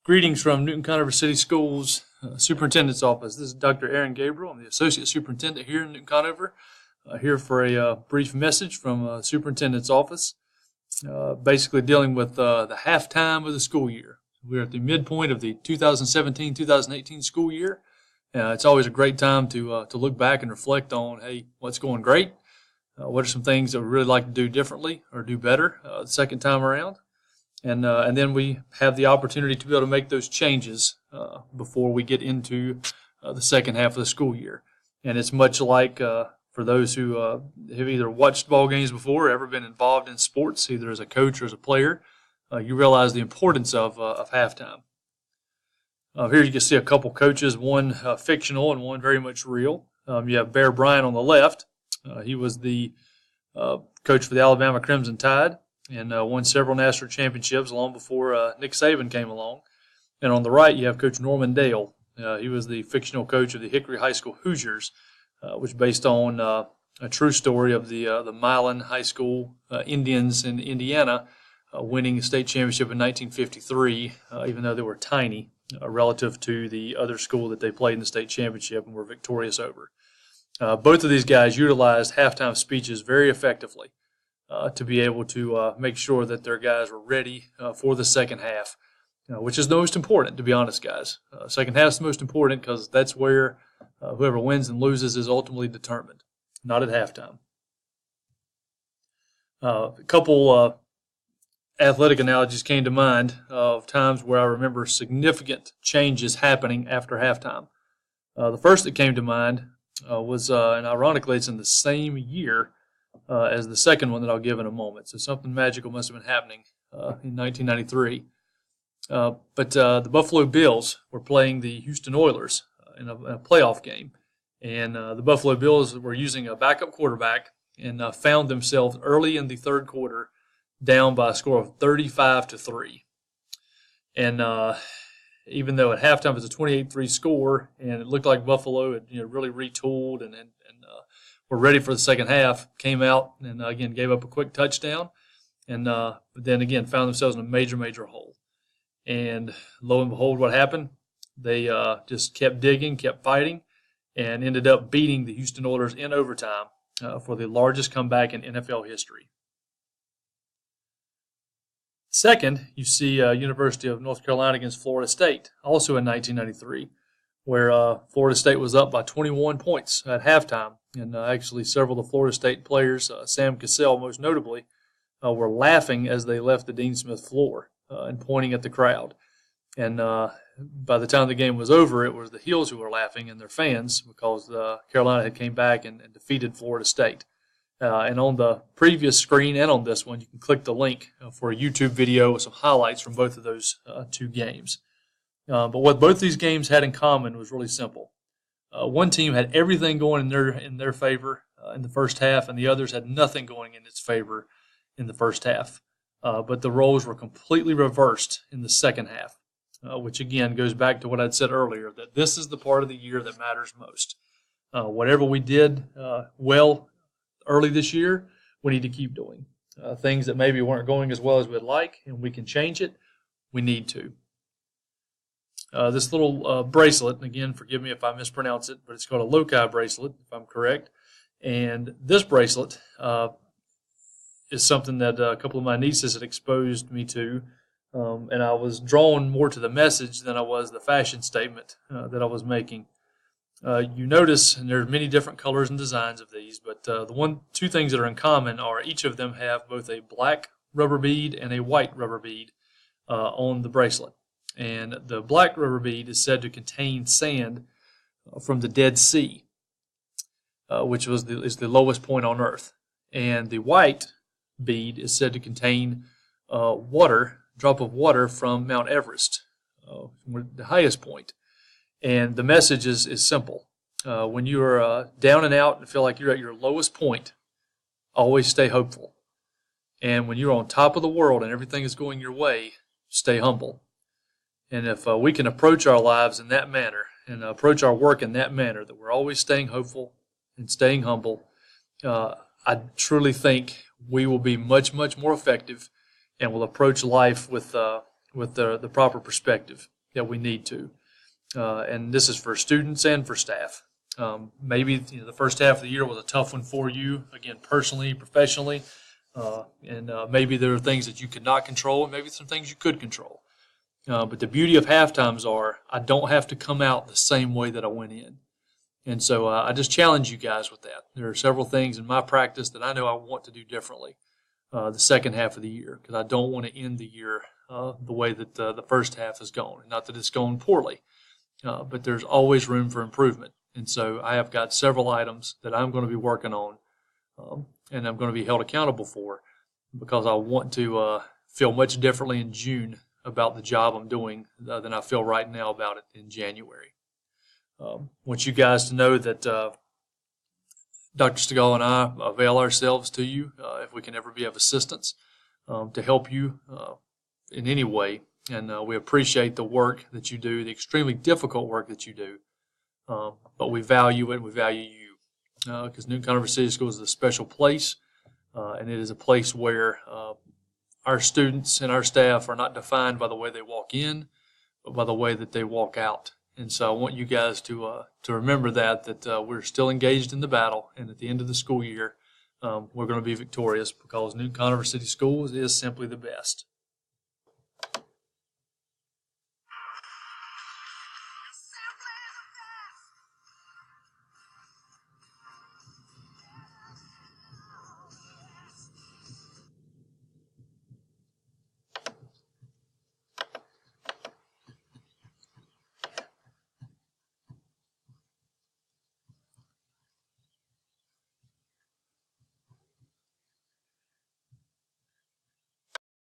Greetings from Newton Conover City Schools Superintendent's Office. This is Dr. Aaron Gabriel. I'm the Associate Superintendent here in Newton Conover, here for a brief message from Superintendent's Office, basically dealing with the halftime of the school year. We're at the midpoint of the 2017-2018 school year. It's always a great time to look back and reflect on, hey, what's going great? What are some things that we'd really like to do differently or do better the second time around? And then we have the opportunity to be able to make those changes before we get into the second half of the school year. And it's much like for those who have either watched ball games before or ever been involved in sports, either as a coach or as a player, you realize the importance of halftime. Here you can see a couple coaches, one fictional and one very much real. You have Bear Bryant on the left. He was the coach for the Alabama Crimson Tide and won several national championships long before Nick Saban came along. And on the right, you have Coach Norman Dale. He was the fictional coach of the Hickory High School Hoosiers, which is based on a true story of the Milan High School Indians in Indiana winning the state championship in 1953, even though they were tiny relative to the other school that they played in the state championship and were victorious over. Both of these guys utilized halftime speeches very effectively to be able to make sure that their guys were ready for the second half, which is the most important, to be honest, guys. Second half is the most important because that's where whoever wins and loses is ultimately determined, not at halftime. A couple athletic analogies came to mind of times where I remember significant changes happening after halftime. The first that came to mind was, and ironically, it's in the same year as the second one that I'll give in a moment. So something magical must have been happening in 1993. But the Buffalo Bills were playing the Houston Oilers in a playoff game. And the Buffalo Bills were using a backup quarterback and found themselves early in the third quarter down by a score of 35-3. And even though at halftime it was a 28-3 score and it looked like Buffalo had really retooled and were ready for the second half, came out and again gave up a quick touchdown, and but then again found themselves in a major hole. And lo and behold, what happened? They just kept digging, kept fighting, and ended up beating the Houston Oilers in overtime for the largest comeback in NFL history. Second, you see University of North Carolina against Florida State, also in 1993, where Florida State was up by 21 points at halftime. And actually several of the Florida State players, Sam Cassell most notably, were laughing as they left the Dean Smith floor and pointing at the crowd. And by the time the game was over, it was the Heels who were laughing and their fans because Carolina had came back and defeated Florida State. And on the previous screen and on this one, you can click the link for a YouTube video with some highlights from both of those two games. But what both these games had in common was really simple. One team had everything going in their favor in the first half, and the others had nothing going in its favor in the first half. But the roles were completely reversed in the second half, which again goes back to what I'd said earlier, that this is the part of the year that matters most. Whatever we did well early this year, we need to keep doing. Things that maybe weren't going as well as we'd like, and we can change it, we need to. This little bracelet, and again, forgive me if I mispronounce it, but it's called a Lokai Bracelet, if I'm correct. And this bracelet is something that a couple of my nieces had exposed me to, and I was drawn more to the message than I was the fashion statement that I was making. You notice, and there are many different colors and designs of these, but two things that are in common are each of them have both a black rubber bead and a white rubber bead on the bracelet. And the black rubber bead is said to contain sand from the Dead Sea, which is the lowest point on Earth. And the white bead is said to contain drop of water from Mount Everest, the highest point. And the message is simple. When you are down and out and feel like you're at your lowest point, always stay hopeful. And when you're on top of the world and everything is going your way, stay humble. And if we can approach our lives in that manner and approach our work in that manner, that we're always staying hopeful and staying humble, I truly think we will be much more effective and will approach life with with the proper perspective that we need to. And this is for students and for staff. Maybe the first half of the year was a tough one for you, again, personally, professionally, and maybe there are things that you could not control, and maybe some things you could control. But the beauty of halftimes are I don't have to come out the same way that I went in. And so I just challenge you guys with that. There are several things in my practice that I know I want to do differently the second half of the year, because I don't want to end the year the way that the first half has gone. Not that it's gone poorly, but there's always room for improvement. And so I have got several items that I'm going to be working on and I'm going to be held accountable for, because I want to feel much differently in June about the job I'm doing than I feel right now about it in January. Want you guys to know that Dr. Stegall and I avail ourselves to you if we can ever be of assistance to help you in any way. And we appreciate the work that you do, the extremely difficult work that you do. But we value it, we value you, because Newton Conover City Schools is a special place, and it is a place where our students and our staff are not defined by the way they walk in, but by the way that they walk out. And so I want you guys to remember that we're still engaged in the battle, and at the end of the school year, we're going to be victorious, because Newton Conover City Schools is simply the best.